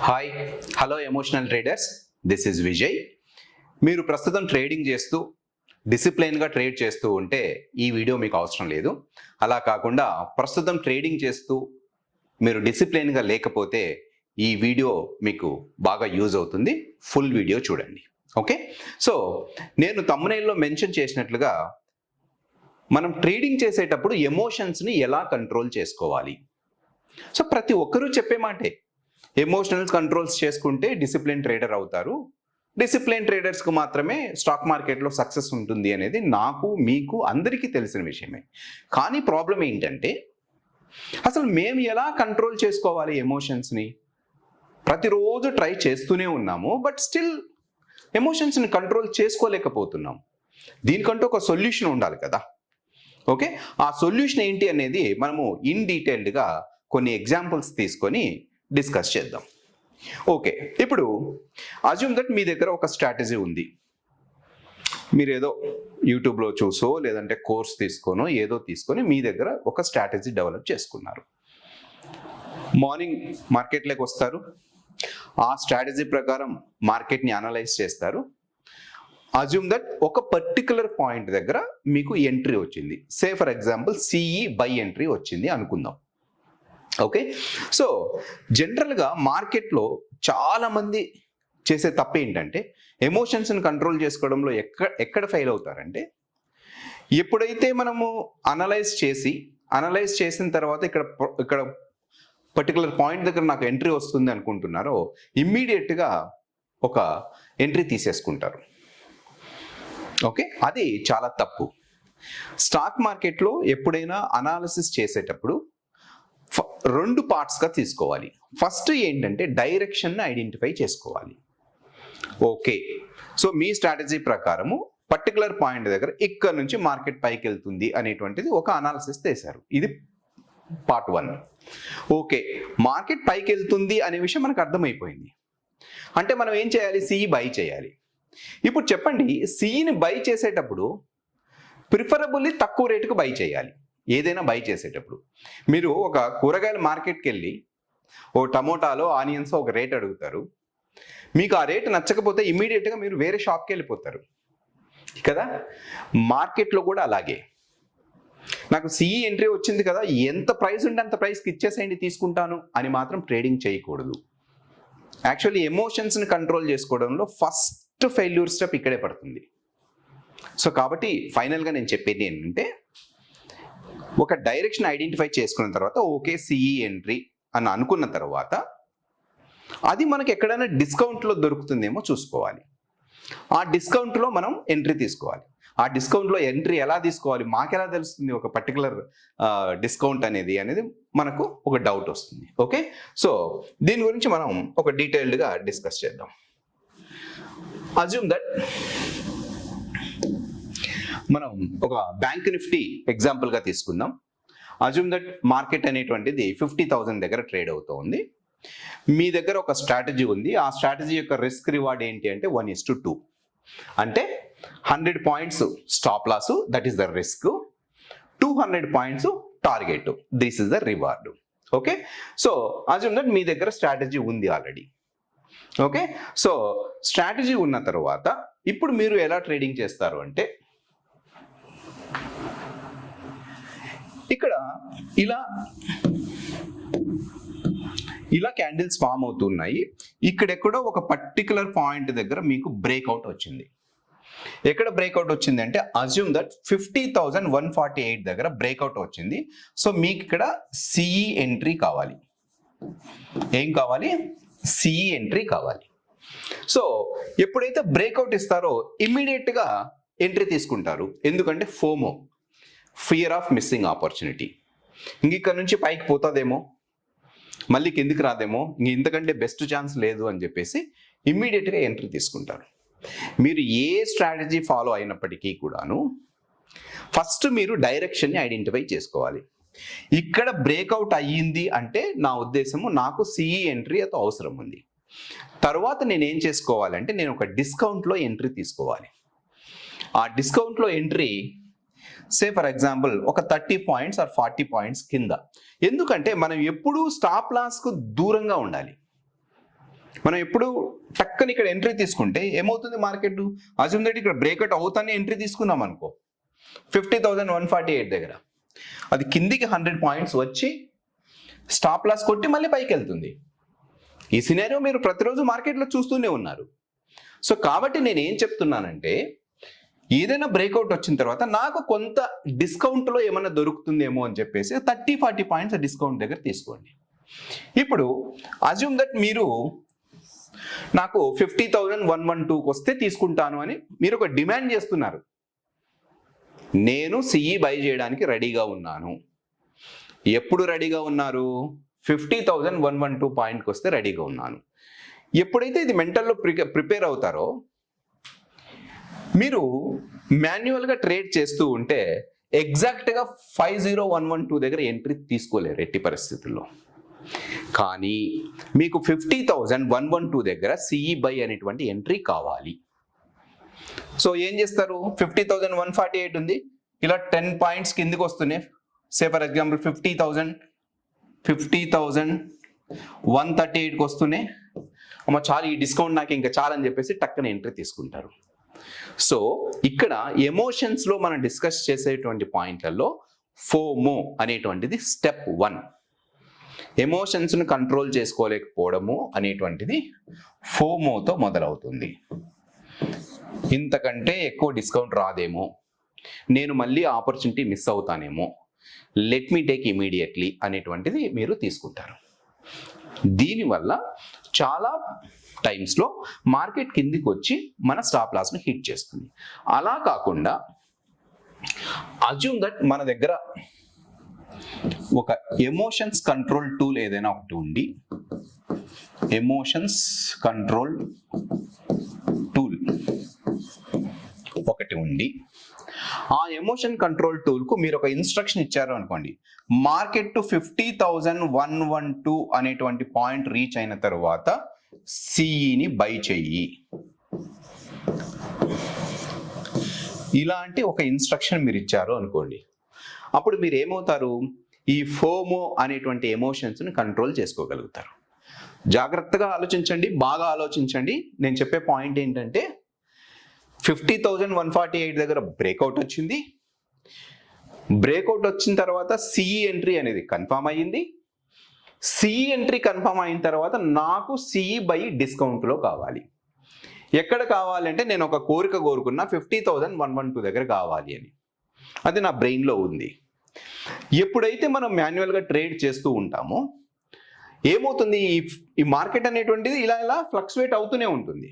Hi hello emotional traders, this is Vijay. మీరు ప్రస్తుతం trading చేస్తూ డిసిప్లైన్గా ట్రేడ్ చేస్తూ ఉంటే ఈ వీడియో మీకు అవసరం లేదు. అలా కాకుండా ప్రస్తుతం ట్రేడింగ్ చేస్తూ మీరు డిసిప్లైన్గా లేకపోతే ఈ వీడియో మీకు బాగా యూజ్ అవుతుంది. ఫుల్ వీడియో చూడండి. ఓకే, సో నేను థంబ్నెయిల్లో మెన్షన్ చేసినట్లుగా మనం ట్రేడింగ్ చేసేటప్పుడు ఎమోషన్స్ని ఎలా కంట్రోల్ చేసుకోవాలి. సో ప్రతి ఒక్కరూ చెప్పే మాటే, ఎమోషనల్ కంట్రోల్స్ చేసుకుంటే డిసిప్లిన్ ట్రేడర్ అవుతారు, డిసిప్లిన్ ట్రేడర్స్కు మాత్రమే స్టాక్ మార్కెట్లో సక్సెస్ ఉంటుంది అనేది నాకు మీకు అందరికీ తెలిసిన విషయమే. కానీ ప్రాబ్లం ఏంటంటే అసలు మేము ఎలా కంట్రోల్ చేసుకోవాలి ఎమోషన్స్ని? ప్రతిరోజు ట్రై చేస్తూనే ఉన్నాము, బట్ స్టిల్ ఎమోషన్స్ని కంట్రోల్ చేసుకోలేకపోతున్నాం. దీనికంటూ ఒక సొల్యూషన్ ఉండాలి కదా. ఓకే, ఆ సొల్యూషన్ ఏంటి అనేది మనము ఇన్ డీటెయిల్డ్గా కొన్ని ఎగ్జాంపుల్స్ తీసుకొని డిస్కస్ చేద్దాం. ఓకే, ఇప్పుడు అజ్యూమ్ దట్ మీ దగ్గర ఒక స్ట్రాటజీ ఉంది. మీరు ఏదో యూట్యూబ్లో చూసో లేదంటే కోర్స్ తీసుకోనో ఏదో తీసుకొని మీ దగ్గర ఒక స్ట్రాటజీ డెవలప్ చేసుకున్నారు. మార్నింగ్ మార్కెట్లోకి వస్తారు, ఆ స్ట్రాటజీ ప్రకారం మార్కెట్ని అనలైజ్ చేస్తారు. అజ్యూమ్ దట్ ఒక పర్టికులర్ పాయింట్ దగ్గర మీకు ఎంట్రీ వచ్చింది. Say for example CE by entry వచ్చింది అనుకుందాం. ఓకే, సో జనరల్గా మార్కెట్లో చాలామంది చేసే తప్పు ఏంటంటే ఎమోషన్స్ని కంట్రోల్ చేసుకోవడంలో ఎక్కడ ఫెయిల్ అవుతారంటే, ఎప్పుడైతే మనము అనలైజ్ చేసిన తర్వాత ఇక్కడ పర్టికులర్ పాయింట్ దగ్గర నాకు ఎంట్రీ వస్తుంది అనుకుంటున్నారో ఇమ్మీడియట్గా ఒక ఎంట్రీ తీసేసుకుంటారు. ఓకే, అది చాలా తప్పు. స్టాక్ మార్కెట్లో ఎప్పుడైనా అనాలిసిస్ చేసేటప్పుడు రెండు పార్ట్స్గా తీసుకోవాలి. ఫస్ట్ ఏంటంటే డైరెక్షన్ని ఐడెంటిఫై చేసుకోవాలి. ఓకే, సో మీ స్ట్రాటజీ ప్రకారము పర్టికులర్ పాయింట్ దగ్గర ఇక్కడ నుంచి మార్కెట్ పైకి వెళ్తుంది అనేటువంటిది ఒక అనాలిసిస్ చేశారు. ఇది పార్ట్ 1. ఓకే, మార్కెట్ పైకి వెళ్తుంది అనే విషయం మనకు అర్థమైపోయింది. అంటే మనం ఏం చేయాలి? సిఈ బై చేయాలి. ఇప్పుడు చెప్పండి, సిఈని బై చేసేటప్పుడు ప్రిఫరబుల్లీ తక్కువ రేటుకు బై చేయాలి. ఏదైనా బై చేసేటప్పుడు మీరు ఒక కూరగాయల మార్కెట్కి వెళ్ళి ఓ టమోటాలో ఆనియన్స్ ఒక రేట్ అడుగుతారు. మీకు ఆ రేటు నచ్చకపోతే ఇమ్మీడియట్గా మీరు వేరే షాప్కి వెళ్ళిపోతారు కదా. మార్కెట్లో కూడా అలాగే, నాకు సిఈ ఎంట్రీ వచ్చింది కదా, ఎంత ప్రైస్ ఉంటే అంత ప్రైస్కి ఇచ్చేసేయండి తీసుకుంటాను అని మాత్రం ట్రేడింగ్ చేయకూడదు. యాక్చువల్లీ ఎమోషన్స్ని కంట్రోల్ చేసుకోవడంలో ఫస్ట్ ఫెయిల్యూర్ స్టెప్ ఇక్కడే పడుతుంది. సో కాబట్టి ఫైనల్గా నేను చెప్పేది ఏంటంటే, ఒక డైరెక్షన్ ఐడెంటిఫై చేసుకున్న తర్వాత ఓకే సిఈ ఎంట్రీ అని అనుకున్న తర్వాత అది మనకి ఎక్కడైనా డిస్కౌంట్లో దొరుకుతుందేమో చూసుకోవాలి. ఆ డిస్కౌంట్లో మనం ఎంట్రీ తీసుకోవాలి. ఆ డిస్కౌంట్లో ఎంట్రీ ఎలా తీసుకోవాలి, మాకెలా తెలుస్తుంది ఒక పర్టికులర్ డిస్కౌంట్ అనేది మనకు ఒక డౌట్ వస్తుంది. ఓకే, సో దీని గురించి మనం ఒక డీటెయిల్డ్గా డిస్కస్ చేద్దాం. అజ్యూమ్ దట్ మనం ఒక బ్యాంక్ నిఫ్టీ ఎగ్జాంపుల్గా తీసుకుందాం. అజ్యూమ్ దట్ మార్కెట్ అనేటువంటిది 50,000 దగ్గర ట్రేడ్ అవుతుంది. మీ దగ్గర ఒక స్ట్రాటజీ ఉంది. ఆ స్ట్రాటజీ యొక్క రిస్క్ రివార్డ్ ఏంటి అంటే 1:2, అంటే 100 points stop loss, that is the risk, 200 points target, this is the reward. Okay, so assume that మీ దగ్గర స్ట్రాటజీ ఉంది ఆల్రెడీ. ఓకే, సో స్ట్రాటజీ ఉన్న తర్వాత ఇప్పుడు మీరు ఎలా ట్రేడింగ్ చేస్తారు అంటే, ఇక్కడ ఇలా క్యాండిల్స్ ఫామ్ అవుతున్నాయి. ఇక్కడెక్కడో ఒక పర్టికులర్ పాయింట్ దగ్గర మీకు బ్రేక్అవుట్ వచ్చింది. ఎక్కడ బ్రేక్అవుట్ వచ్చింది అంటే అజ్యూమ్ దట్ 50,148 దగ్గర బ్రేక్అవుట్ వచ్చింది. సో మీకు ఇక్కడ సిఈ ఎంట్రీ కావాలి. ఏం కావాలి? సిఈ ఎంట్రీ కావాలి. సో ఎప్పుడైతే బ్రేక్అవుట్ ఇస్తారో ఇమ్మీడియట్గా ఎంట్రీ తీసుకుంటారు. ఎందుకంటే FOMO, fear of missing opportunity. ఇక్కడ నుంచి పైకి పోతుందేమో, మళ్ళీ కిందికి రాదేమో, ఇంతకంటే బెస్ట్ ఛాన్స్ లేదు అని చెప్పేసి ఇమ్మీడియట్గా ఎంట్రీ తీసుకుంటారు. మీరు ఏ స్ట్రాటజీ ఫాలో అయినప్పటికీ కూడాను ఫస్ట్ మీరు డైరెక్షన్ని ఐడెంటిఫై చేసుకోవాలి. ఇక్కడ బ్రేక్అవుట్ అయ్యింది అంటే నా ఉద్దేశము నాకు సిఈ ఎంట్రీ అయితే అవసరం ఉంది. తర్వాత నేనేం చేసుకోవాలంటే నేను ఒక డిస్కౌంట్లో ఎంట్రీ తీసుకోవాలి. ఆ డిస్కౌంట్లో ఎంట్రీ సే ఫర్ ఎగ్జాంపుల్ ఒక 30 పాయింట్స్ ఆర్ 40 పాయింట్స్ కింద. ఎందుకంటే మనం ఎప్పుడూ స్టాప్ లాస్కు దూరంగా ఉండాలి. మనం ఎప్పుడు టక్కని ఇక్కడ ఎంట్రీ తీసుకుంటే ఏమవుతుంది మార్కెట్, అజ్యూమ్ దట్ ఇక్కడ బ్రేక్అవుట్ అవుతానే ఎంట్రీ తీసుకున్నాం అనుకో 50,148 దగ్గర, అది కిందికి 100 పాయింట్స్ వచ్చి స్టాప్ లాస్ కొట్టి మళ్ళీ పైకి వెళ్తుంది. ఈ సినారియో మీరు ప్రతిరోజు మార్కెట్లో చూస్తూనే ఉన్నారు. సో కాబట్టి నేను ఏం చెప్తున్నానంటే, ఏదైనా బ్రేక్అవుట్ వచ్చిన తర్వాత నాకు కొంత డిస్కౌంట్లో ఏమైనా దొరుకుతుందేమో అని చెప్పేసి 30-40 పాయింట్స్ డిస్కౌంట్ దగ్గర తీసుకోండి. ఇప్పుడు అజ్యూమ్ దట్ మీరు నాకు 50,112కి వస్తే తీసుకుంటాను అని మీరు ఒక డిమాండ్ చేస్తున్నారు. నేను సిఈ బై చేయడానికి రెడీగా ఉన్నాను. ఎప్పుడు రెడీగా ఉన్నారు? 50,112 పాయింట్కి వస్తే రెడీగా ఉన్నాను. ఎప్పుడైతే ఇది మెంటల్లో ప్రిపేర్ అవుతారో, మీరు మాన్యువల్గా ట్రేడ్ చేస్తూ ఉంటే ఎగ్జాక్ట్గా 50,112 దగ్గర ఎంట్రీ తీసుకోలేరు ఎట్టి పరిస్థితుల్లో. కానీ మీకు 50,112 దగ్గర సిఈ బై అనేటువంటి ఎంట్రీ కావాలి. సో ఏం చేస్తారు? 50,148 ఉంది, ఇలా 10 పాయింట్స్ కిందికి వస్తున్నాయి. సే ఫర్ ఎగ్జాంపుల్ 50,138కి వస్తున్నాయి. అమ్మ చాలు, ఈ డిస్కౌంట్ నాకు ఇంకా చాలని చెప్పేసి టక్కన ఎంట్రీ తీసుకుంటారు. సో ఇక్కడ ఎమోషన్స్లో మనం డిస్కస్ చేసేటువంటి పాయింట్లలో ఫోమో అనేటువంటిది స్టెప్ 1. ఎమోషన్స్ను కంట్రోల్ చేసుకోలేకపోవడము అనేటువంటిది ఫోమోతో మొదలవుతుంది. ఇంతకంటే ఎక్కువ డిస్కౌంట్ రాదేమో, నేను మళ్ళీ ఆపర్చునిటీ మిస్ అవుతానేమో, లెట్ మీ టేక్ ఇమీడియట్లీ అనేటువంటిది మీరు తీసుకుంటారు. దీనివల్ల చాలా టైమ్స్లో మార్కెట్ కిందికి వచ్చి మన స్టాప్ లాస్ను హిట్ చేస్తుంది. అలా కాకుండా అజ్యూమ్ దట్ మన దగ్గర ఒక ఎమోషన్స్ కంట్రోల్ టూల్ ఏదైనా ఒకటి ఉండి, ఎమోషన్స్ కంట్రోల్ టూల్ ఒకటి ఉండి, ఆ ఎమోషన్ కంట్రోల్ టూల్కు మీరు ఒక ఇన్స్ట్రక్షన్ ఇచ్చారు అనుకోండి, మార్కెట్ టు 50,112 అనేటువంటి పాయింట్ రీచ్ అయిన తర్వాత సిఈని బై చెయ్యి, ఇలాంటి ఒక ఇన్స్ట్రక్షన్ మీరు ఇచ్చారు అనుకోండి, అప్పుడు మీరు ఏమవుతారు? ఈ ఫోమో అనేటువంటి ఎమోషన్స్ని కంట్రోల్ చేసుకోగలుగుతారు. జాగ్రత్తగా ఆలోచించండి, బాగా ఆలోచించండి. నేను చెప్పే పాయింట్ ఏంటంటే, 50,148 దగ్గర బ్రేక్అవుట్ వచ్చింది. బ్రేక్అవుట్ వచ్చిన తర్వాత సిఈ ఎంట్రీ అనేది కన్ఫర్మ్ అయ్యింది. సిఈ ఎంట్రీ కన్ఫర్మ్ అయిన తర్వాత నాకు సిఈ బై డిస్కౌంట్లో కావాలి. ఎక్కడ కావాలంటే నేను ఒక కోరిక కోరుకున్నా 50,112 దగ్గర కావాలి అని, అది నా బ్రెయిన్లో ఉంది. ఎప్పుడైతే మనం మాన్యువల్గా ట్రేడ్ చేస్తూ ఉంటామో ఏమవుతుంది, ఈ మార్కెట్ అనేటువంటిది ఇలా ఇలా ఫ్లక్చువేట్ అవుతూనే ఉంటుంది.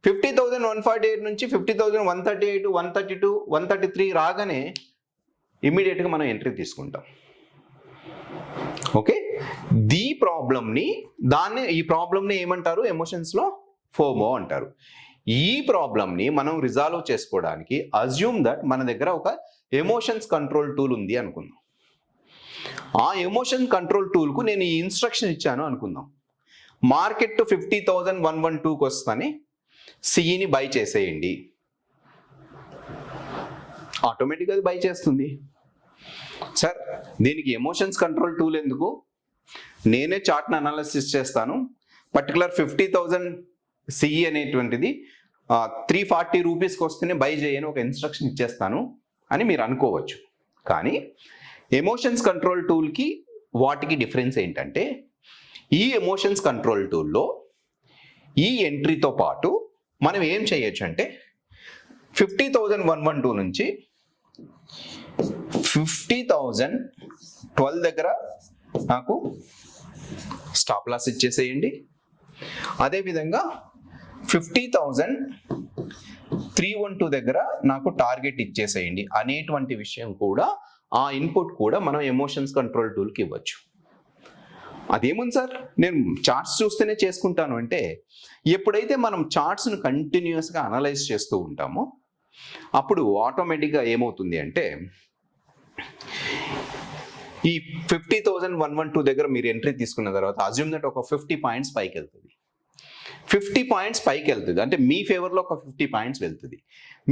50,148 నుంచి 50,138, 132, 133 రాగానే ఇమ్మీడియట్గా మనం ఎంట్రీ తీసుకుంటాం. ఓకే, ఈ ప్రాబ్లమ్ని ఏమంటారు ఎమోషన్స్లో? ఫోమో అంటారు. ఈ ప్రాబ్లమ్ని మనం రిజాల్వ్ చేసుకోవడానికి అజ్యూమ్ దట్ మన దగ్గర ఒక ఎమోషన్స్ కంట్రోల్ టూల్ ఉంది అనుకుందాం. ఆ ఎమోషన్ కంట్రోల్ టూల్కు నేను ఈ ఇన్స్ట్రక్షన్ ఇచ్చాను అనుకుందాం, మార్కెట్ టు 50,112కి వస్తానే సిఈని బై చేసేయండి. ఆటోమేటిక్గా అది బై చేస్తుంది. సార్ దీనికి ఎమోషన్స్ కంట్రోల్ టూల్ ఎందుకు? నేనే చార్ట్ని అనాలిసిస్ చేస్తాను, పర్టికులర్ 50,000 సిఈ అనేటువంటిది 340 రూపీస్కి వస్తేనే బై చేయని ఒక ఇన్స్ట్రక్షన్ ఇచ్చేస్తాను అని మీరు అనుకోవచ్చు. కానీ ఎమోషన్స్ కంట్రోల్ టూల్కి వాటికి డిఫరెన్స్ ఏంటంటే, ఈ ఎమోషన్స్ కంట్రోల్ టూల్లో ఈ ఎంట్రీతో పాటు మనం ఏం చేయొచ్చు అంటే 50,112 నుంచి 50,012 దగ్గర నాకు స్టాప్ లాస్ ఇచ్చేసేయండి. అదేవిధంగా 50,312 దగ్గర నాకు టార్గెట్ ఇచ్చేసేయండి అనేటువంటి విషయం కూడా, ఆ ఇన్పుట్ కూడా మనం ఎమోషన్స్ కంట్రోల్ టూల్కి ఇవ్వచ్చు. అదేముంది సార్ నేను చార్ట్స్ చూస్తేనే చేసుకుంటాను అంటే, ఎప్పుడైతే మనం చార్ట్స్ను కంటిన్యూస్గా అనలైజ్ చేస్తూ ఉంటామో అప్పుడు ఆటోమేటిక్గా ఏమవుతుంది అంటే, ఈ 50,112 దగ్గర మీరు ఎంట్రీ తీసుకున్న తర్వాత అజ్యూమ్ దట్ ఒక 50 పాయింట్స్ పైకి వెళ్తుంది. 50 పాయింట్స్ పైకి వెళ్తుంది అంటే మీ ఫేవర్లో ఒక 50 పాయింట్స్ వెళ్తుంది.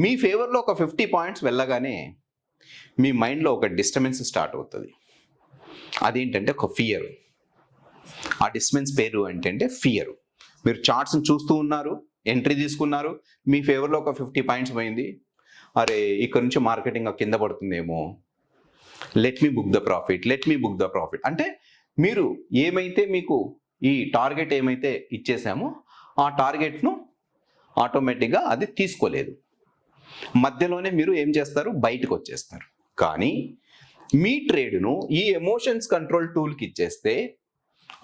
మీ ఫేవర్లో ఒక 50 పాయింట్స్ వెళ్ళగానే మీ మైండ్లో ఒక డిస్టర్బెన్స్ స్టార్ట్ అవుతుంది. అదేంటంటే ఒక ఫియర్. ఆ డిస్టర్బెన్స్ పేరు ఏంటంటే ఫియర్. మీరు చార్ట్స్ని చూస్తూ ఉన్నారు, ఎంట్రీ తీసుకున్నారు, మీ ఫేవర్లో ఒక 50 పాయింట్స్ పోయింది. అరే ఇక్కడ నుంచి మార్కెటింగ్ కింద పడుతుందేమో, let me book the profit అంటే మీరు ఏమైతే మీకు ఈ టార్గెట్ ఏమైతే ఇచ్చేసామో ఆ టార్గెట్ను ఆటోమేటిక్గా అది తీసుకోలేదు. మధ్యలోనే మీరు ఏం చేస్తారు, బయటకు వచ్చేస్తారు. కానీ మీ ట్రేడ్ను ఈ ఎమోషన్స్ కంట్రోల్ టూల్కి ఇచ్చేస్తే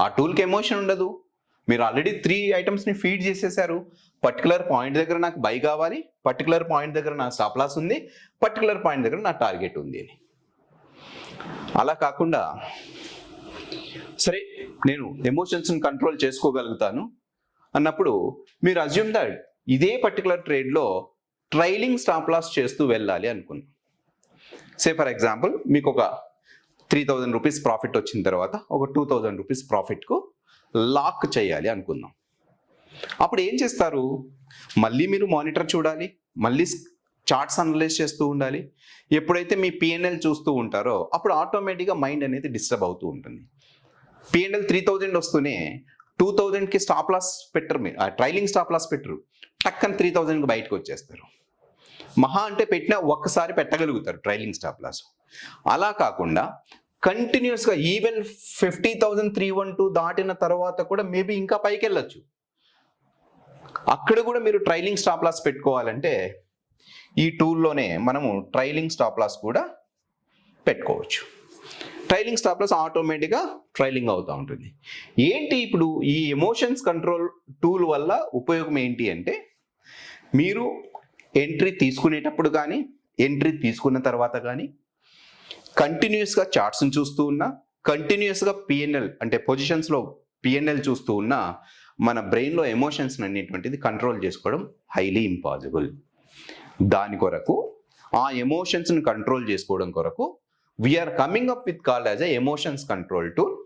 ఆ టూల్కి ఎమోషన్ ఉండదు. మీరు ఆల్రెడీ 3 ఐటమ్స్ని ఫీడ్ చేసేసారు. పర్టికులర్ పాయింట్ దగ్గర నాకు బై కావాలి, పర్టికులర్ పాయింట్ దగ్గర నా స్టాప్ లాస్ ఉంది, పర్టికులర్ పాయింట్ దగ్గర నా టార్గెట్ ఉంది అని. అలా కాకుండా సరే నేను ఎమోషన్స్ని కంట్రోల్ చేసుకోగలుగుతాను అన్నప్పుడు మీరు అజ్యూమ్ దట్ ఇదే పర్టికులర్ ట్రేడ్లో ట్రైలింగ్ స్టాప్ లాస్ చేస్తూ వెళ్ళాలి అనుకున్నాం. సే ఫర్ ఎగ్జాంపుల్ మీకు ఒక 3000 రూపీస్ ప్రాఫిట్ వచ్చిన తర్వాత ఒక 2000 రూపీస్ ప్రాఫిట్కు లాక్ చేయాలి అనుకుందాం. అప్పుడు ఏం చేస్తారు, మళ్ళీ మీరు మానిటర్ చూడాలి, మళ్ళీ చార్ట్స్ అనలైజ్ చేస్తూ ఉండాలి. ఎప్పుడైతే మీ పిఎన్ఎల్ చూస్తూ ఉంటారో అప్పుడు ఆటోమేటిక్గా మైండ్ అనేది డిస్టర్బ్ అవుతూ ఉంటుంది. పిఎన్ఎల్ 3000 వస్తూనే 2000కి స్టాప్ లాస్ పెట్టరు, మీరు ట్రైలింగ్ స్టాప్ లాస్ పెట్టరు, టక్కన 3000కి బయటకు వచ్చేస్తారు. మహా అంటే పెట్టినా ఒక్కసారి పెట్టగలుగుతారు ట్రైలింగ్ స్టాప్ లాస్. అలా కాకుండా కంటిన్యూస్గా ఈవెన్ 50,312 దాటిన తర్వాత కూడా మేబీ ఇంకా పైకి వెళ్ళొచ్చు. అక్కడ కూడా మీరు ట్రైలింగ్ స్టాప్ లాస్ పెట్టుకోవాలంటే ఈ టూల్లోనే మనము ట్రైలింగ్ స్టాప్ లాస్ కూడా పెట్టుకోవచ్చు. ట్రైలింగ్ స్టాప్ లాస్ ఆటోమేటిక్గా ట్రైలింగ్ అవుతూ ఉంటుంది. ఏంటి ఇప్పుడు ఈ ఎమోషన్స్ కంట్రోల్ టూల్ వల్ల ఉపయోగం ఏంటి అంటే, మీరు ఎంట్రీ తీసుకునేటప్పుడు కానీ ఎంట్రీ తీసుకున్న తర్వాత కానీ కంటిన్యూస్గా చార్ట్స్ని చూస్తూ ఉన్నా, కంటిన్యూస్గా పిఎన్ఎల్ అంటే పొజిషన్స్లో పిఎన్ఎల్ చూస్తూ ఉన్నా మన బ్రెయిన్లో ఎమోషన్స్ అనేటువంటిది కంట్రోల్ చేసుకోవడం హైలీ ఇంపాసిబుల్. దాని కొరకు ఆ ఎమోషన్స్ని కంట్రోల్ చేసుకోవడం కొరకు we are coming up with called as a emotions control tool.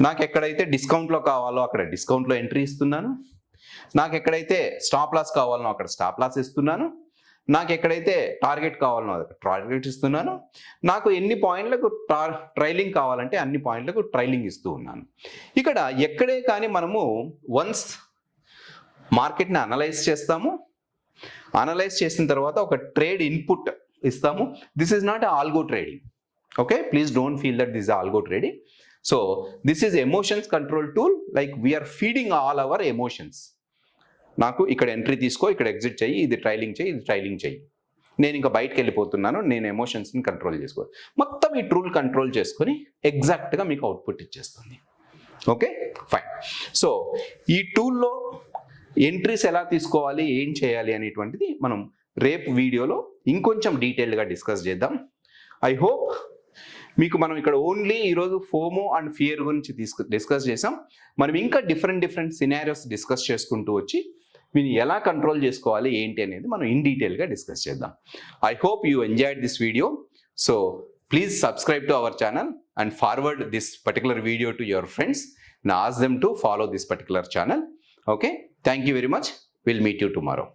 నాకు ఎక్కడైతే డిస్కౌంట్లో కావాలో అక్కడ డిస్కౌంట్లో ఎంట్రీ ఇస్తున్నాను, నాకు ఎక్కడైతే స్టాప్ లాస్ కావాలనో అక్కడ స్టాప్ లాస్ ఇస్తున్నాను, నాకు ఎక్కడైతే టార్గెట్ కావాలనో అక్కడ టార్గెట్ ఇస్తున్నాను, నాకు ఎన్ని పాయింట్లకు ట్రైలింగ్ కావాలంటే అన్ని పాయింట్లకు ట్రైలింగ్ ఇస్తూ ఉన్నాను. ఇక్కడ ఎక్కడే కానీ మనము వన్స్ మార్కెట్ని అనలైజ్ చేస్తాము, అనలైజ్ చేసిన తర్వాత ఒక ట్రేడ్ ఇన్పుట్ ఇస్తాము. This is not algo trading, okay, please don't feel that this algo trading. So this is emotions control tool, like we are feeding all our emotions. నాకు ఇక్కడ ఎంట్రీ తీసుకో, ఇక్కడ ఎగ్జిట్ చెయ్యి, ఇది ట్రైలింగ్ చెయ్యి, ఇది ట్రైలింగ్ చెయ్యి, నేను ఇంకా బయటకు వెళ్ళిపోతున్నాను, నేను ఎమోషన్స్ని కంట్రోల్ చేసుకో, మొత్తం ఈ టూల్ కంట్రోల్ చేసుకొని ఎగ్జాక్ట్గా మీకు అవుట్పుట్ ఇచ్చేస్తుంది. Okay fine. సో ఈ టూల్లో ఎంట్రీస్ ఎలా తీసుకోవాలి, ఏం చేయాలి అనేటువంటిది మనం రేపు వీడియోలో ఇంకొంచెం డీటెయిల్గా డిస్కస్ చేద్దాం. ఐ హోప్ మీకు మనం ఇక్కడ ఓన్లీ ఈరోజు ఫోమో అండ్ ఫియర్ గురించి డిస్కస్ చేసాం. మనం ఇంకా డిఫరెంట్ సినారియోస్ డిస్కస్ చేసుకుంటూ వచ్చి వీని ఎలా కంట్రోల్ చేసుకోవాలి ఏంటి అనేది మనం ఇన్ డీటెయిల్గా డిస్కస్ చేద్దాం. I hope you enjoyed this video. So please subscribe to our channel and forward this particular video to your friends and ask them to follow this particular channel. Okay, thank you very much. We'll meet you tomorrow.